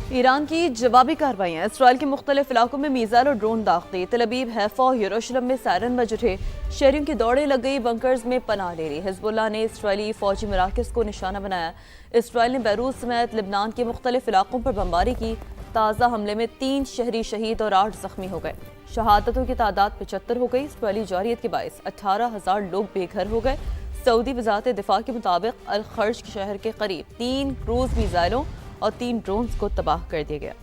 ایران کی جوابی کارروائیاں، اسرائیل کے مختلف علاقوں میں میزائل اور ڈرون داغتے، تل ابیب، حیفا اور یروشلم میں سائرن بج اٹھے، شہریوں کی دوڑیں لگ گئی، بنکرز میں پناہ لے لی۔ حزب اللہ نے اسرائیلی فوجی مراکز کو نشانہ بنایا۔ اسرائیل نے بیروت سمیت لبنان کے مختلف علاقوں پر بمباری کی۔ تازہ حملے میں 3 شہری شہید اور 8 زخمی ہو گئے۔ شہادتوں کی تعداد 75 ہو گئی۔ اسرائیلی جارحیت کے باعث 18,000 لوگ بے گھر ہو گئے۔ سعودی وزارت دفاع کے مطابق الخرج شہر کے قریب 3 کروز میزائلوں اور 3 ڈرونز کو تباہ کر دیا گیا۔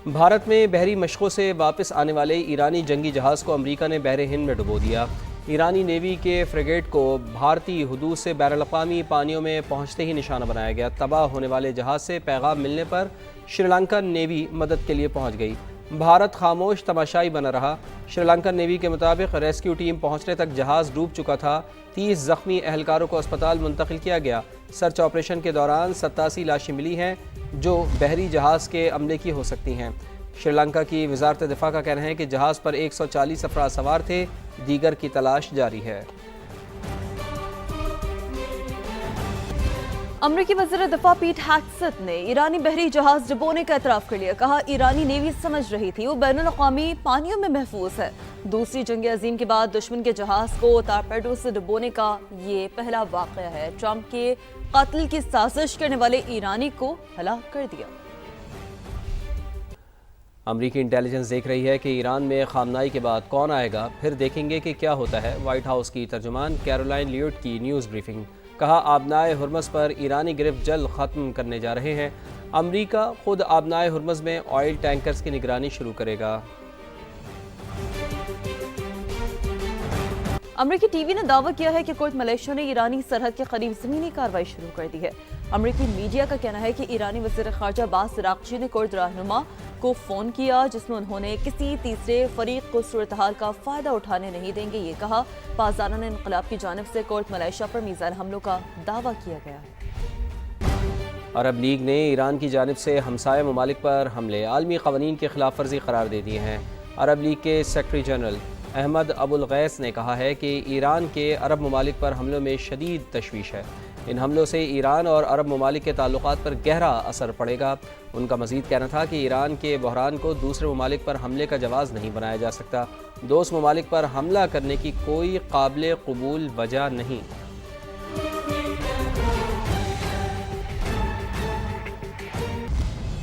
بھارت میں بحری مشقوں سے واپس آنے والے ایرانی جنگی جہاز کو امریکہ نے بحر ہند میں ڈبو دیا۔ ایرانی نیوی کے فریگیٹ کو بھارتی حدود سے بین الاقوامی پانیوں میں پہنچتے ہی نشانہ بنایا گیا۔ تباہ ہونے والے جہاز سے پیغام ملنے پر شری لنکن نیوی مدد کے لیے پہنچ گئی۔ بھارت خاموش تماشائی بنا رہا۔ شری لنکن نیوی کے مطابق ریسکیو ٹیم پہنچنے تک جہاز ڈوب چکا تھا۔ 30 زخمی اہلکاروں کو اسپتال منتقل کیا گیا۔ سرچ آپریشن کے دوران 87 لاشیں ملی ہیں جو بحری جہاز کے عملے کی ہو سکتی ہیں۔ شری لنکا کی وزارت دفاع کا کہنا ہے کہ جہاز پر 140 افراد سوار تھے، دیگر کی تلاش جاری ہے۔ امریکی وزیر دفاع پیٹ ہیگسیت نے ایرانی بحری جہاز ڈبونے کا اعتراف کر لیا۔ کہا ایرانی نیوی سمجھ رہی تھی وہ بین الاقوامی پانیوں میں محفوظ ہے۔ دوسری جنگ عظیم کے بعد دشمن کے جہاز کو ٹارپیڈو سے ڈبونے کا یہ پہلا واقعہ ہے۔ ٹرمپ کے قتل کی سازش کرنے والے ایرانی کو ہلاک کر دیا۔ امریکی انٹیلیجنس دیکھ رہی ہے کہ ایران میں خامنائی کے بعد کون آئے گا، پھر دیکھیں گے کہ کیا ہوتا ہے۔ وائٹ ہاؤس کی ترجمان کیرولائن لیوٹ کی نیوز بریفنگ۔ کہا آبنائے ہرمز پر ایرانی گرفت جلد ختم کرنے جا رہے ہیں۔ امریکہ خود آبنائے ہرمز میں آئل ٹینکرز کی نگرانی شروع کرے گا۔ امریکی ٹی وی نے دعویٰ کیا ہے کہ کرد ملیشیا نے ایرانی سرحد کے قریب زمینی کارروائی شروع کر دی ہے۔ امریکی میڈیا کا کہنا ہے کہ ایرانی وزیر خارجہ عباس عراقچی نے کرد رہنما کو فون کیا جس میں انہوں نے کسی تیسرے فریق کو صورتحال کا فائدہ اٹھانے نہیں دیں گے۔ یہ کہا پاسداران انقلاب کی جانب سے کرد ملیشیا پر میزائل حملوں کا دعویٰ کیا گیا ہے۔ عرب لیگ نے ایران کی جانب سے ہمسایہ ممالک پر حملے عالمی قوانین کی خلاف ورزی قرار دے دیے ہیں۔ عرب لیگ کے سیکرٹری جنرل احمد ابو الغیث نے کہا ہے کہ ایران کے عرب ممالک پر حملوں میں شدید تشویش ہے۔ ان حملوں سے ایران اور عرب ممالک کے تعلقات پر گہرا اثر پڑے گا۔ ان کا مزید کہنا تھا کہ ایران کے بحران کو دوسرے ممالک پر حملے کا جواز نہیں بنایا جا سکتا۔ دوست ممالک پر حملہ کرنے کی کوئی قابل قبول وجہ نہیں۔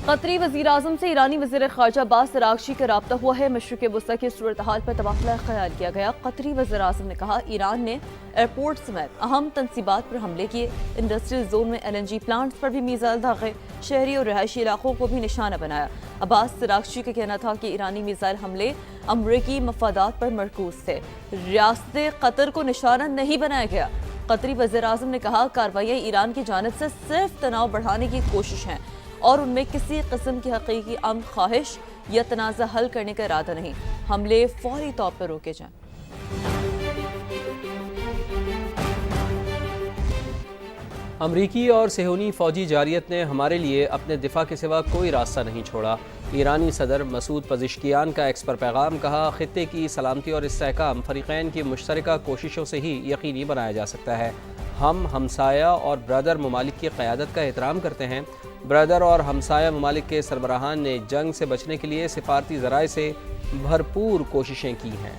قطری وزیراعظم سے ایرانی وزیر خارجہ عباس عراقچی کا رابطہ ہوا ہے۔ مشرق وسطی کی صورتحال پر تبادلہ خیال کیا گیا۔ قطری وزیراعظم نے کہا ایران نے ایئرپورٹ سمیت اہم تنصیبات پر حملے کیے۔ انڈسٹریل زون میں LNG پلانٹس پر بھی میزائل داغے، شہری اور رہائشی علاقوں کو بھی نشانہ بنایا۔ عباس عراقچی کا کہنا تھا کہ ایرانی میزائل حملے امریکی مفادات پر مرکوز تھے، ریاست قطر کو نشانہ نہیں بنایا گیا۔ قطری وزیراعظم نے کہا کارروائیاں ایران کی جانب سے صرف تناؤ بڑھانے کی کوشش ہیں اور ان میں کسی قسم کی حقیقی امن خواہش یا تنازع حل کرنے کا ارادہ نہیں۔ حملے فوری طور پر روکے جائیں۔ امریکی اور صہیونی فوجی جارحیت نے ہمارے لیے اپنے دفاع کے سوا کوئی راستہ نہیں چھوڑا۔ ایرانی صدر مسعود پزشکیان کا ایکس پر پیغام۔ کہا خطے کی سلامتی اور استحکام فریقین کی مشترکہ کوششوں سے ہی یقینی بنایا جا سکتا ہے۔ ہم ہمسایہ اور برادر ممالک کی قیادت کا احترام کرتے ہیں۔ برادر اور ہمسایہ ممالک کے سربراہان نے جنگ سے بچنے کے لیے سفارتی ذرائع سے بھرپور کوششیں کی ہیں۔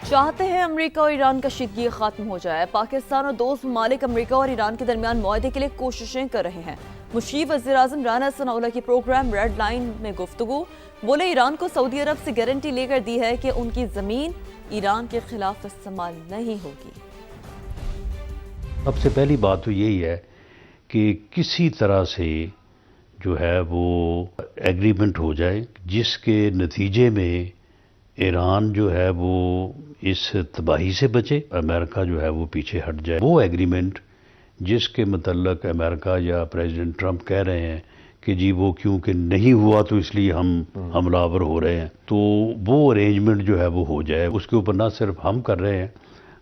چاہتے ہیں امریکہ اور ایران کا کشیدگی ختم ہو جائے۔ پاکستان اور دوست ممالک امریکہ اور ایران کے درمیان معاہدے کے لیے کوششیں کر رہے ہیں۔ مشیر وزیر اعظم رانا ثناء اللہ کی پروگرام ریڈ لائن میں گفتگو۔ بولے ایران کو سعودی عرب سے گارنٹی لے کر دی ہے کہ ان کی زمین ایران کے خلاف استعمال نہیں ہوگی۔ سب سے پہلی بات تو یہی ہے کہ کسی طرح سے جو ہے وہ ایگریمنٹ ہو جائے جس کے نتیجے میں ایران جو ہے وہ اس تباہی سے بچے، امریکہ جو ہے وہ پیچھے ہٹ جائے۔ وہ ایگریمنٹ جس کے متعلق امریکہ یا پریزیڈنٹ ٹرمپ کہہ رہے ہیں کہ جی وہ کیونکہ نہیں ہوا تو اس لیے ہم حملہ آور ہو رہے ہیں، تو وہ ارینجمنٹ جو ہے وہ ہو جائے۔ اس کے اوپر نہ صرف ہم کر رہے ہیں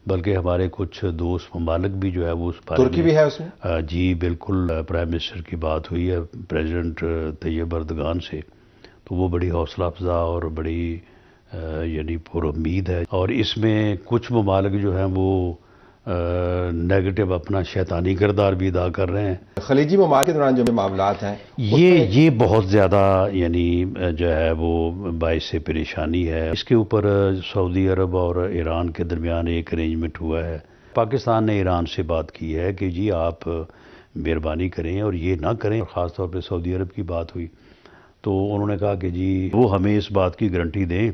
بلکہ ہمارے کچھ دوست ممالک بھی جو ہے وہ اس بارے ترکی بھی ہے اس میں؟ جی بالکل، پرائم منسٹر کی بات ہوئی ہے پریزیڈنٹ طیب اردگان سے، تو وہ بڑی حوصلہ افزا اور بڑی یعنی پر امید ہے، اور اس میں کچھ ممالک جو ہیں وہ نیگیٹو اپنا شیطانی کردار بھی ادا کر رہے ہیں۔ خلیجی ممالک کے دوران جو معاملات ہیں یہ بہت زیادہ یعنی جو ہے وہ باعث پریشانی ہے۔ اس کے اوپر سعودی عرب اور ایران کے درمیان ایک ارینجمنٹ ہوا ہے۔ پاکستان نے ایران سے بات کی ہے کہ جی آپ مہربانی کریں اور یہ نہ کریں، خاص طور پہ سعودی عرب کی بات ہوئی تو انہوں نے کہا کہ جی وہ ہمیں اس بات کی گارنٹی دیں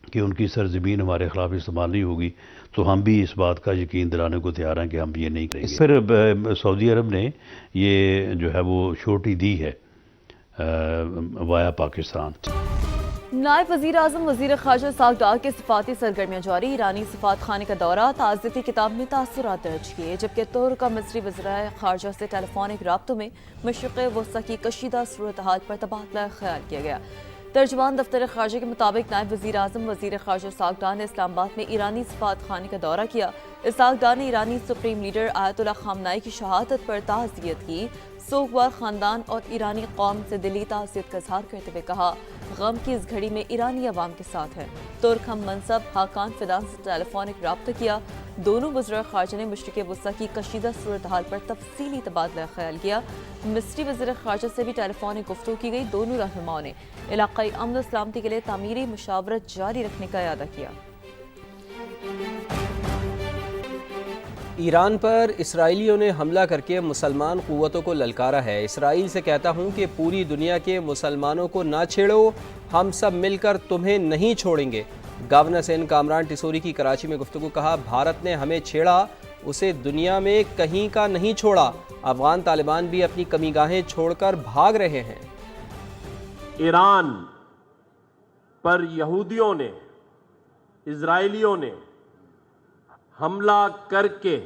کہ ان کی سرزمین ہمارے خلاف استعمال نہیں ہوگی، تو ہم بھی اس بات کا یقین دلانے کو تیار ہیں کہ ہم یہ نہیں کریں گے۔ پھر سعودی عرب نے یہ جو ہے وہ شورٹی دی ہے وایا پاکستان۔ نائب وزیر اعظم وزیر خارجہ اسحاق ڈار کے سفارتی سرگرمیاں جاری، ایرانی سفارت خانے کا دورہ، تعزیتی کتاب میں تاثرات درج کیے، جبکہ ترک کا مصری وزرائے خارجہ سے ٹیلی فونک رابطوں میں مشرق وسطی کی کشیدہ صورتحال پر تبادلہ خیال کیا گیا۔ ترجمان دفتر خارجہ کے مطابق نائب وزیر اعظم وزیر خارجہ اسحاق ڈار نے اسلام آباد میں ایرانی سفارت خانے کا دورہ کیا۔ اسحاق ڈار نے ایرانی سپریم لیڈر آیت اللہ خامنائی کی شہادت پر تعزیت کی، سوگوار خاندان اور ایرانی قوم سے دلی تعزیت کا اظہار کرتے ہوئے کہا غم کی اس گھڑی میں ایرانی عوام کے ساتھ ہیں۔ ترک ہم منصب حاکان فدان سے ٹیلی فونک رابطہ کیا، دونوں وزراء خارجہ نے مشرق وسطی کی کشیدہ صورتحال پر تفصیلی تبادلہ خیال کیا۔ مصری وزیر خارجہ سے بھی ٹیلی فونک گفتگو کی گئی، دونوں رہنماؤں نے علاقائی امن و سلامتی کے لیے تعمیری مشاورت جاری رکھنے کا اعادہ کیا۔ ایران پر اسرائیلیوں نے حملہ کر کے مسلمان قوتوں کو للکارا ہے۔ اسرائیل سے کہتا ہوں کہ پوری دنیا کے مسلمانوں کو نہ چھیڑو، ہم سب مل کر تمہیں نہیں چھوڑیں گے۔ گورنر سندھ کامران ٹیسوری کی کراچی میں گفتگو، کہا بھارت نے ہمیں چھیڑا، اسے دنیا میں کہیں کا نہیں چھوڑا۔ افغان طالبان بھی اپنی کمی گاہیں چھوڑ کر بھاگ رہے ہیں۔ ایران پر یہودیوں نے، اسرائیلیوں نے حملہ کر کے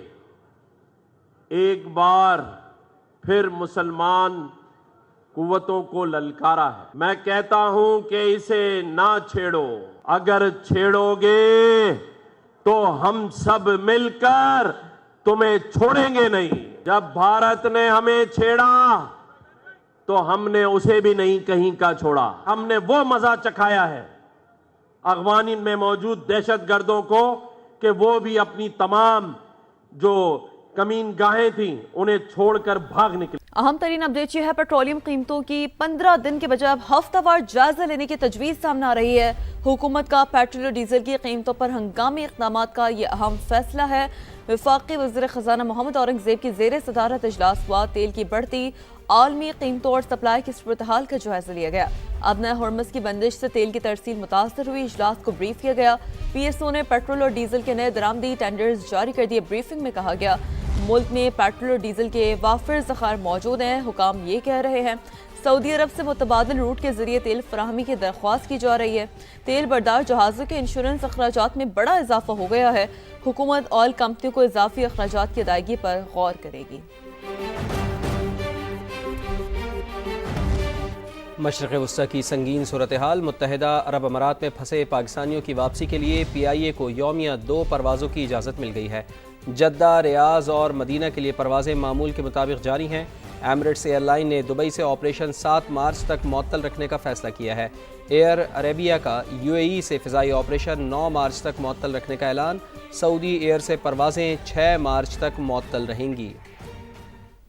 ایک بار پھر مسلمان قوتوں کو للکارا ہے۔ میں کہتا ہوں کہ اسے نہ چھیڑو، اگر چھیڑو گے تو ہم سب مل کر تمہیں چھوڑیں گے نہیں۔ جب بھارت نے ہمیں چھیڑا تو ہم نے اسے بھی نہیں کہیں کا چھوڑا۔ ہم نے وہ مزہ چکھایا ہے افغان میں موجود دہشت گردوں کو کہ وہ بھی اپنی تمام جو کمین گاہیں تھیں انہیں چھوڑ کر بھاگ نکلے۔ اہم ترین اپڈیٹ یہ ہے، پیٹرولیم قیمتوں کی 15 دن کے بجائے ہفتہ وار جائزہ لینے کی تجویز سامنے آ رہی ہے۔ حکومت کا پیٹرول اور ڈیزل کی قیمتوں پر ہنگامی اقدامات کا یہ اہم فیصلہ ہے۔ وفاقی وزیر خزانہ محمد اورنگزیب کی زیر صدارت اجلاس ہوا، تیل کی بڑھتی عالمی قیمتوں اور سپلائی کی صورتحال کا جائزہ لیا گیا۔ اب نئے ہرمز کی بندش سے تیل کی ترسیل متاثر ہوئی، اجلاس کو بریف کیا گیا۔ پی ایس او نے پیٹرول اور ڈیزل کے نئے درآمدی ٹینڈرز جاری کر دیے۔ بریفنگ میں کہا گیا ملک میں پیٹرول اور ڈیزل کے وافر ذخائر موجود ہیں۔ حکام یہ کہہ رہے ہیں سعودی عرب سے متبادل روٹ کے ذریعے تیل فراہمی کی درخواست کی جا رہی ہے۔ تیل بردار جہازوں کے انشورنس اخراجات میں بڑا اضافہ ہو گیا ہے۔ حکومت آئل کمپنیوں کو اضافی اخراجات کی ادائیگی پر غور کرے گی۔ مشرق وسطی کی سنگین صورتحال، متحدہ عرب امارات میں پھنسے پاکستانیوں کی واپسی کے لیے پی آئی اے کو یومیہ 2 پروازوں کی اجازت مل گئی ہے۔ جدہ، ریاض اور مدینہ کے لیے پروازیں معمول کے مطابق جاری ہیں۔ ایمریٹس ایئر لائن نے دبئی سے آپریشن 7 مارچ تک معطل رکھنے کا فیصلہ کیا ہے۔ ایئر عربیہ کا یو اے ای سے فضائی آپریشن 9 مارچ تک معطل رکھنے کا اعلان۔ سعودی ایئر سے پروازیں 6 مارچ تک معطل رہیں گی۔